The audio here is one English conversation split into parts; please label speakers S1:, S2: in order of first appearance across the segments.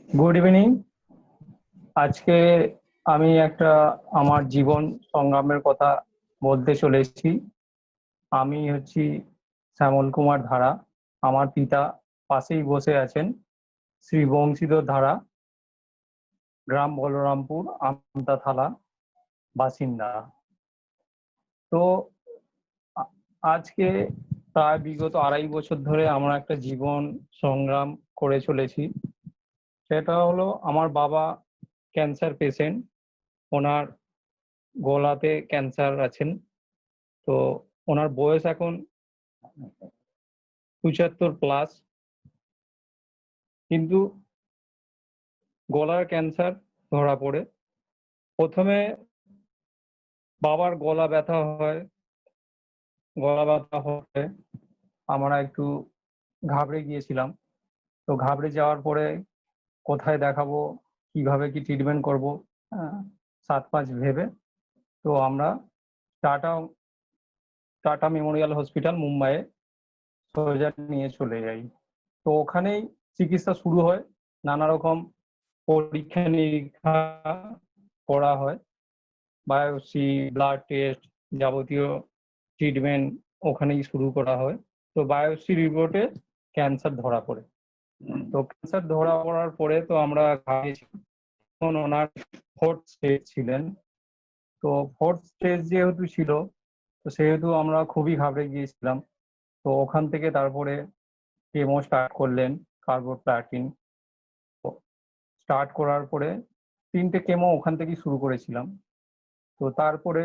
S1: Good evening. আজকে আমি একটা আমার জীবন সংগ্রামের কথা বলতে চলেছি। আমি হচ্ছি শ্যামল কুমার ধারা। আমার পিতা পাশেই বসে আছেন, শ্রী বংশীধর ধারা, গ্রাম বলরামপুর, আমতা থালা বাসিন্দা। তো আজকে প্রায় বিগত 2.5 বছর ধরে আমরা একটা জীবন সংগ্রাম করে চলেছি। সেটা হলো, আমার বাবা ক্যান্সার পেশেন্ট, ওনার গলাতে ক্যান্সার আছেন। তো ওনার বয়স এখন 75+, কিন্তু গলার ক্যান্সার ধরা পড়ে। প্রথমে বাবার গলা ব্যথা হয়, গলা ব্যথা হয়ে আমরা একটু ঘাবড়ে গিয়েছিলাম। তো ঘাবড়ে যাওয়ার পরে কোথায় দেখাবো, কিভাবে কি ট্রিটমেন্ট করবো, 7-5 ভেবে তো আমরা টাটা মেমোরিয়াল হসপিটাল মুম্বাইয়ে সোজা নিয়ে চলে যাই। তো ওখানেই চিকিৎসা শুরু হয়, নানা রকম পরীক্ষা নিরীক্ষা করা হয়, বায়োপসি, ব্লাড টেস্ট, যাবতীয় ট্রিটমেন্ট ওখানেই শুরু করা হয়। তো বায়োপসি রিপোর্টে ক্যান্সার ধরা পড়ে। তো ক্যান্সার ধরা পড়ার পরে তো আমরা তখন ওনার 4th স্টেজ ছিলেন। তো 4th স্টেজ যেহেতু ছিল, তো সেহেতু আমরা খুবই ঘাবড়ে গিয়েছিলাম। তো ওখান থেকে তারপরে কেমো স্টার্ট করলেন, কার্বোপ্লাটিন স্টার্ট করার পরে 3টে কেমো ওখান থেকেই শুরু করেছিলাম। তো তারপরে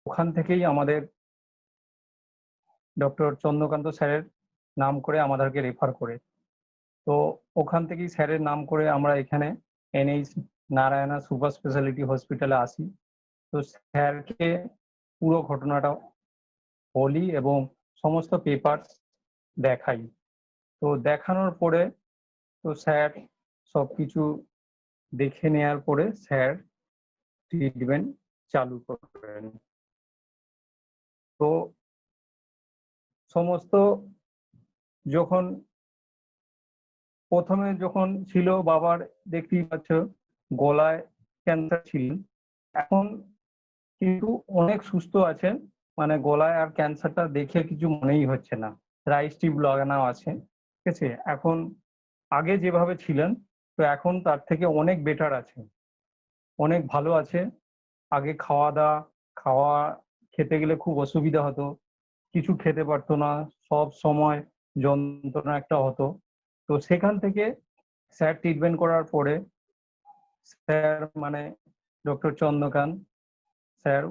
S1: ওখান থেকেই আমাদের ডক্টর চন্দ্রকান্ত স্যারের নাম করে আমাদেরকে রেফার করে। তো ওখান থেকেই স্যারের নাম করে আমরা এখানে NH নারায়ণা সুপার স্পেশালিটি হসপিটালে আসি। তো স্যারকে পুরো ঘটনাটা বলি এবং সমস্ত পেপারস দেখাই। তো দেখানোর পরে তো স্যার সবকিছু দেখে নেওয়ার পরে স্যার ট্রিটমেন্ট চালু করেন। তো সমস্ত যখন প্রথমে যখন ছিল বাবার, দেখতেই পাচ্ছ গলায় ক্যান্সার ছিল, এখন কিন্তু অনেক সুস্থ আছেন, মানে গলায় আর ক্যান্সারটা দেখে কিছু মনেই হচ্ছে না। রাইস টিউব লাগানো আছে, ঠিক আছে। এখন আগে যেভাবে ছিলেন, তো এখন তার থেকে অনেক বেটার আছে, অনেক ভালো আছে। আগে খাওয়া খেতে গেলে খুব অসুবিধা হতো, কিছু খেতে পারতো না, সব সময় যন্ত্রণা একটা হতো। তো সেখান থেকে স্যার ট্রিটমেন্ট করার পরে স্যার মানে ডক্টর চন্দ্রকান্ত স্যার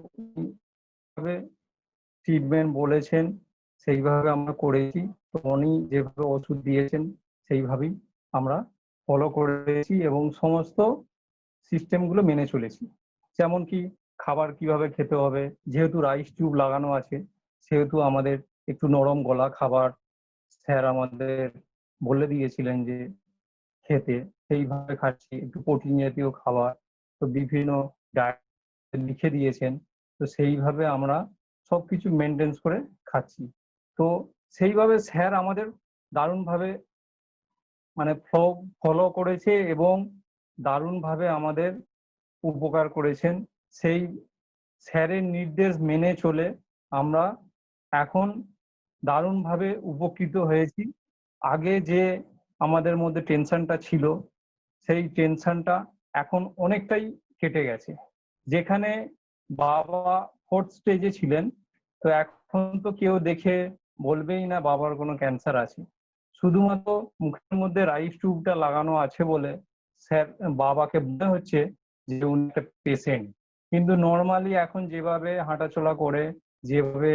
S1: ট্রিটমেন্ট বলেছেন সেইভাবে আমরা করেছি। তো উনি যেভাবে ওষুধ দিয়েছেন সেইভাবেই আমরা ফলো করেছি এবং সমস্ত সিস্টেমগুলো মেনে চলেছি। যেমন কি খাবার কিভাবে খেতে হবে, যেহেতু রাইস টিউব লাগানো আছে সেহেতু আমাদের একটু নরম গলা খাবার স্যার আমাদের বলে দিয়েছিলেন যে খেতে, সেইভাবে খাচ্ছি। একটু প্রোটিন জাতীয় খাবার, তো বিভিন্ন ডায়েট লিখে দিয়েছেন, তো সেইভাবে আমরা সবকিছু মেনটেন করে খাচ্ছি। তো সেইভাবে স্যার আমাদের দারুণভাবে মানে ফলো করেছে এবং দারুণভাবে আমাদের উপকার করেছেন। সেই স্যারের নির্দেশ মেনে চলে আমরা এখন দারুণভাবে উপকৃত হয়েছি। আগে যে আমাদের মধ্যে টেনশনটা ছিল, সেই টেনশনটা এখন অনেকটাই কেটে গেছে। যেখানে বাবা 4th স্টেজে ছিলেন, তো এখন তো কেউ দেখে বলবেই না বাবার কোনো ক্যান্সার আছে। শুধুমাত্র মুখের মধ্যে রাইস টিউবটা লাগানো আছে বলে স্যার বাবাকে মনে হচ্ছে যে উনি একটা পেশেন্ট। কিন্তু নর্মালি এখন যেভাবে হাঁটাচলা করে, যেভাবে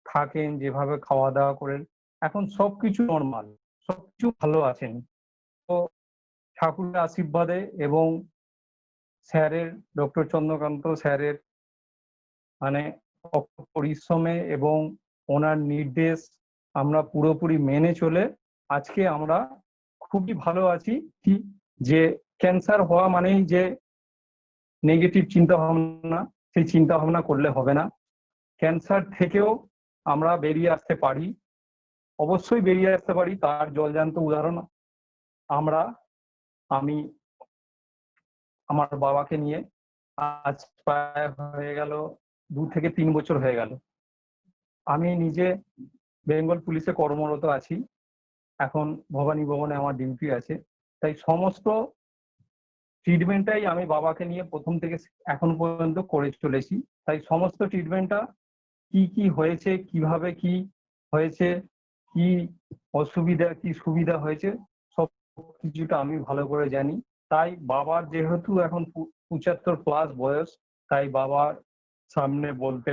S1: থাকেন, যেভাবে খাওয়া দাওয়া করেন, এখন সবকিছু নর্মাল, সবকিছু ভালো আছেন। তো ঠাকুরের আশীর্বাদে এবং স্যারের, ডক্টর চন্দ্রকান্ত স্যারের মানে পরিশ্রমে এবং ওনার নির্দেশ আমরা পুরোপুরি মেনে চলে আজকে আমরা খুবই ভালো আছি। কি যে ক্যান্সার হওয়া মানেই যে নেগেটিভ চিন্তা ভাবনা, সেই চিন্তা ভাবনা করলে হবে না। ক্যান্সার থেকেও আমরা বেরিয়ে আসতে পারি, অবশ্যই বেরিয়ে আসতে পারি। তার জলজান্ত উদাহরণ আমি আমার বাবাকে নিয়ে আজ প্রায় হয়ে গেল 2 থেকে 3 বছর হয়ে গেল। আমি নিজে বেঙ্গল পুলিশে কর্মরত আছি। এখন ভবানী ভবনে আমার ডিউটি আছে। তাই সমস্ত ট্রিটমেন্টটাই আমি বাবাকে নিয়ে প্রথম থেকে এখন পর্যন্ত করে চলেছি। তাই সমস্ত ট্রিটমেন্টটা কি হয়েছে, কিভাবে কি হয়েছে, কি অসুবিধা কি সুবিধা হয়েছে, সব কিছুটা আমি ভালো করে জানি। তাই বাবার যেহেতু এখন 75+ বয়স, তাই বাবার সামনে বলতে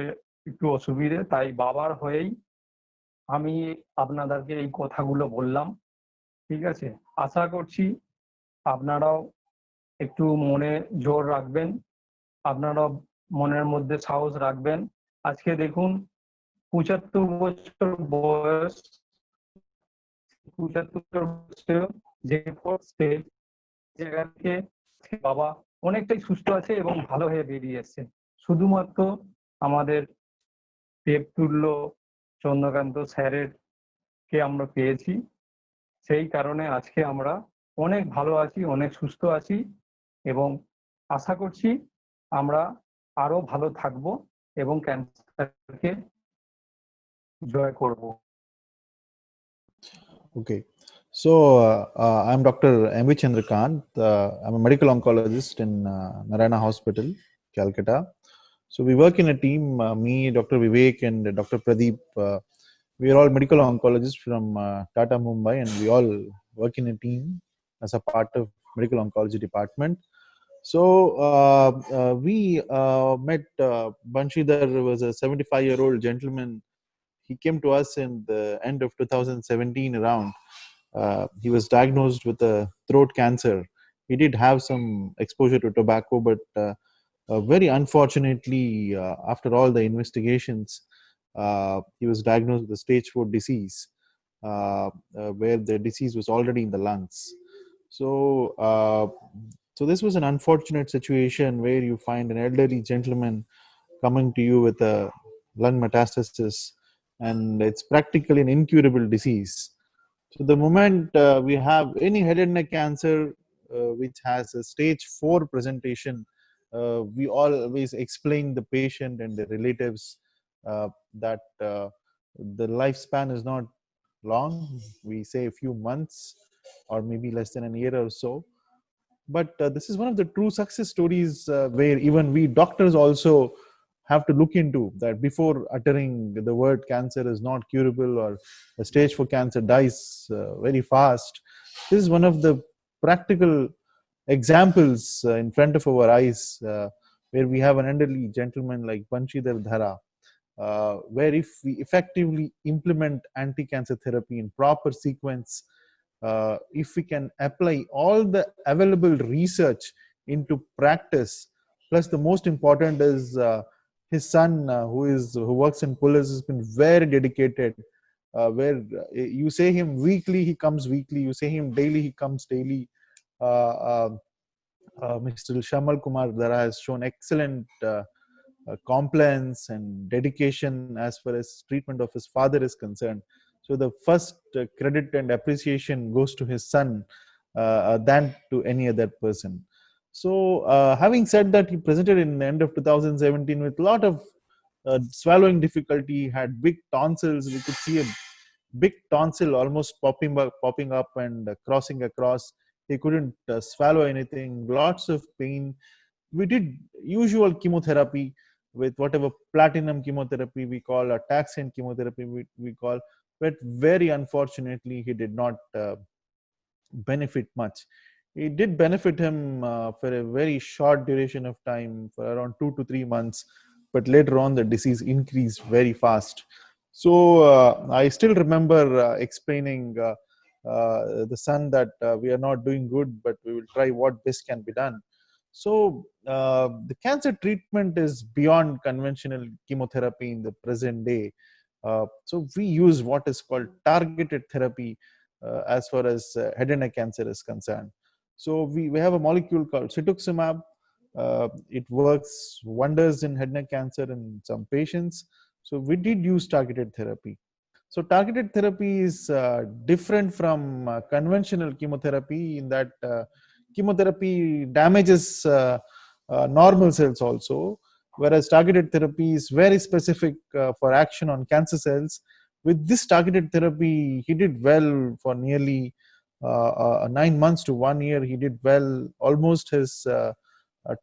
S1: একটু অসুবিধে, তাই বাবার হয়েই আমি আপনাদেরকে এই কথাগুলো বললাম। ঠিক আছে, আশা করছি আপনারাও একটু মনে জোর রাখবেন, আপনারা মনের মধ্যে সাহস রাখবেন। আজকে দেখুন 75 বছর বয়স, 75 বছর যে স্টেজ জায়গা থেকে বাবা অনেকটাই সুস্থ আছে এবং ভালো হয়ে বেরিয়ে এসছে। শুধুমাত্র আমাদের দেবতুল্য চন্দ্রকান্ত স্যারের কে আমরা পেয়েছি, সেই কারণে আজকে আমরা অনেক ভালো আছি, অনেক সুস্থ আছি এবং আশা করছি আমরা আরো ভালো থাকব এবং ক্যান্সারকে জয় করব।
S2: Okay, so I'm Dr. M.V. Chandrakant. I'm a medical oncologist in Narayana Hospital, Calcutta. So we work in a team, me, Dr. Vivek, and Dr. Pradeep. We are all medical oncologists from Tata, Mumbai, and we all work in a team as a part of medical oncology department. So we met Banshidhar, was a 75-year-old gentleman. He came to us in the end of 2017 around. He was diagnosed with a throat cancer. He did have some exposure to tobacco, but very unfortunately, after all the investigations, he was diagnosed with a stage 4 disease, where the disease was already in the lungs. So this was an unfortunate situation where you find an elderly gentleman coming to you with a lung metastasis, and it's practically an incurable disease. So the moment we have any head and neck cancer which has a stage 4 presentation, we always explain the patient and the relatives that the lifespan is not long. We say a few months or maybe less than a year or so. But this is one of the true success stories where even we doctors also have to look into that before uttering the word cancer is not curable or a stage 4 cancer dies very fast. This is one of the practical examples in front of our eyes, where we have an elderly gentleman like Banshidhar Dhara, where if we effectively implement anti-cancer therapy in proper sequence, if we can apply all the available research into practice, plus the most important is his son, who works in police, has been very dedicated. Where you say him weekly, he comes weekly. You say him daily, he comes daily. Mr. Shamal Kumar Dhara has shown excellent compliance and dedication as far as treatment of his father is concerned. So the first credit and appreciation goes to his son than to any other person. So having said that, he presented in the end of 2017 with a lot of swallowing difficulty, had big tonsils. We could see a big tonsil almost popping up and crossing across. He couldn't swallow anything, lots of pain. We did usual chemotherapy with whatever platinum chemotherapy we call, or taxane chemotherapy we call, but very unfortunately he did not benefit much. It did benefit him for a very short duration of time, for around 2 to 3 months, but later on the disease increased very fast. So I still remember explaining the son that we are not doing good, but we will try what best can be done. So the cancer treatment is beyond conventional chemotherapy in the present day. So we use what is called targeted therapy as far as head and neck cancer is concerned. So we have a molecule called cetuximab. It works wonders in head and neck cancer in some patients. So we did use targeted therapy. So targeted therapy is different from conventional chemotherapy in that chemotherapy damages normal cells also, whereas targeted therapy is very specific for action on cancer cells. With this targeted therapy, he did well for nearly 9 months to 1 year. He did well. Almost his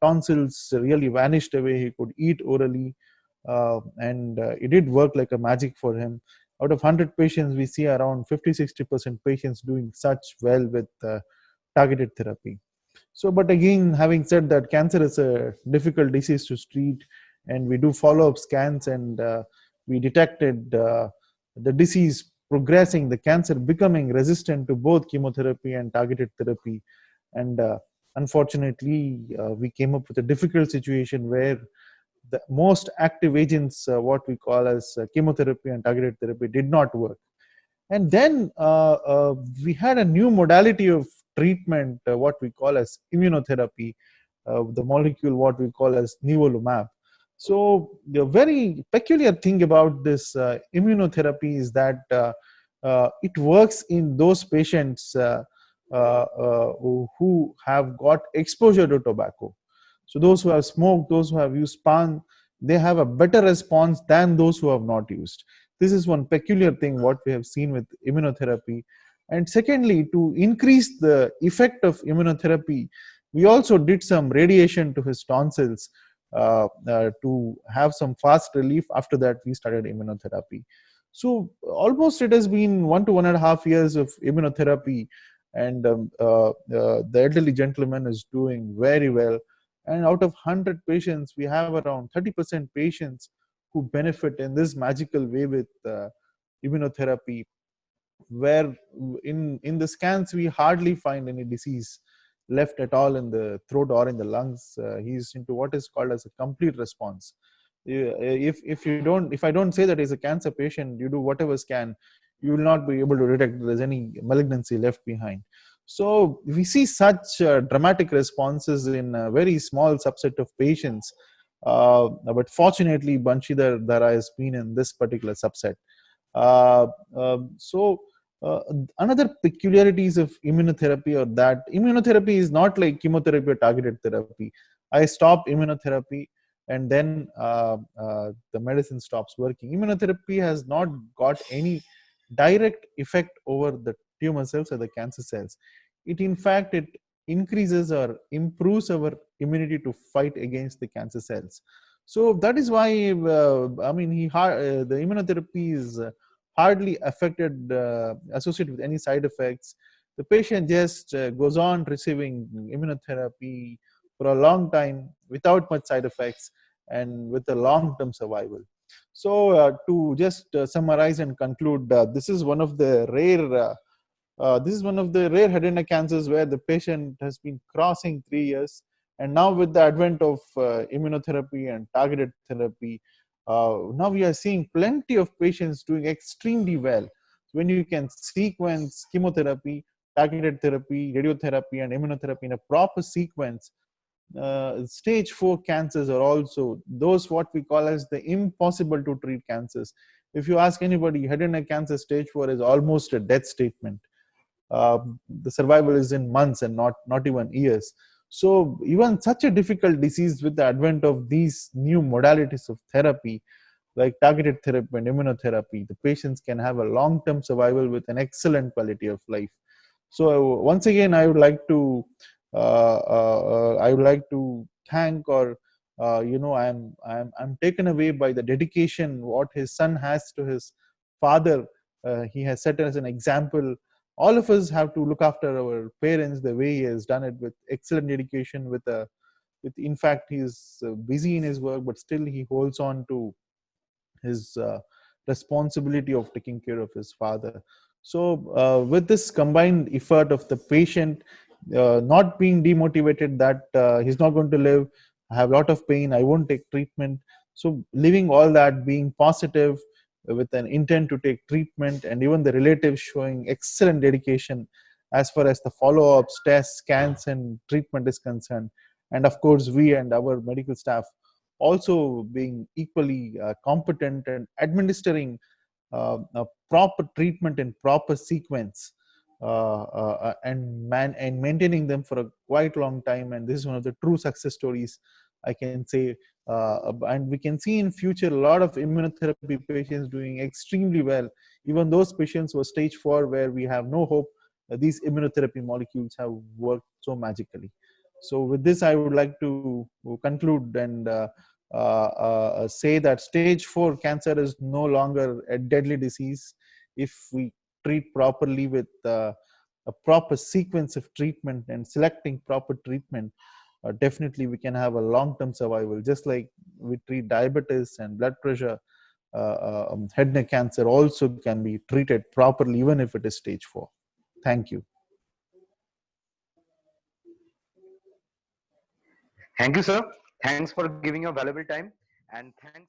S2: tonsils really vanished away. He could eat orally, and it did work like a magic for him. Out of 100 patients, we see around 50-60% patients doing such well with targeted therapy. So, but again, having said that, cancer is a difficult disease to treat, and we do follow-up scans, and we detected the disease progressing, the cancer becoming resistant to both chemotherapy and targeted therapy. And unfortunately, we came up with a difficult situation where the most active agents, what we call as chemotherapy and targeted therapy, did not work. And then we had a new modality of treatment, what we call as immunotherapy, the molecule what we call as nivolumab. So the very peculiar thing about this immunotherapy is that it works in those patients who have got exposure to tobacco. So those who have smoked, those who have used pan, they have a better response than those who have not used. This is one peculiar thing what we have seen with immunotherapy. And secondly, to increase the effect of immunotherapy, we also did some radiation to his tonsils to have some fast relief. After that, we started immunotherapy. So almost it has been 1 to 1.5 years of immunotherapy, and the elderly gentleman is doing very well. And out of 100 patients, we have around 30% patients who benefit in this magical way with immunotherapy, where in the scans we hardly find any disease left at all in the throat or in the lungs. He's into what is called as a complete response. If I don't say that he's a cancer patient, you do whatever scan, you will not be able to detect there's any malignancy left behind. So we see such dramatic responses in a very small subset of patients. But fortunately, Banshidhar Dara has been in this particular subset. Uh, so another peculiarities of immunotherapy, or that immunotherapy is not like chemotherapy or targeted therapy. I stop immunotherapy and then the medicine stops working. Immunotherapy has not got any direct effect over the tumor cells or the cancer cells. It increases or improves our immunity to fight against the cancer cells. So that is why the immunotherapy is hardly affected, associated with any side effects. The patient just goes on receiving immunotherapy for a long time without much side effects and with a long-term survival. So to just summarize and conclude, this is one of the rare head and neck cancers where the patient has been crossing 3 years, and now with the advent of immunotherapy and targeted therapy, now we are seeing plenty of patients doing extremely well. When you can sequence chemotherapy, targeted therapy, radiotherapy, and immunotherapy in a proper sequence, stage 4 cancers are also those what we call as the impossible to treat cancers. If you ask anybody, head and neck cancer stage 4 is almost a death statement. uh, the survival is in months and not even years. So even such a difficult disease, with the advent of these new modalities of therapy like targeted therapy and immunotherapy, the patients can have a long-term survival with an excellent quality of life. So once again, I would like to thank, or I'm taken away by the dedication what his son has to his father. He has set as an example. All of us have to look after our parents the way he has done it, with excellent dedication. In fact, he's busy in his work, but still he holds on to his responsibility of taking care of his father. So, with this combined effort of the patient not being demotivated that he's not going to live, I have a lot of pain, I won't take treatment. So, leaving all that, being positive with an intent to take treatment, and even the relatives showing excellent dedication as far as the follow-ups, tests, scans, and treatment is concerned. And of course, we and our medical staff also being equally competent and administering a proper treatment in proper sequence, and maintaining them for a quite long time. And this is one of the true success stories, I can say. And we can see in future a lot of immunotherapy patients doing extremely well. Even those patients who are stage 4 where we have no hope, these immunotherapy molecules have worked so magically. So with this, I would like to conclude and say that stage 4 cancer is no longer a deadly disease if we treat properly with a proper sequence of treatment and selecting proper treatment. Definitely we can have a long-term survival, just like we treat diabetes and blood pressure. Head neck cancer also can be treated properly even if it is stage 4. Thank you.
S3: Thank you, sir. Thanks for giving your valuable time, and thanks.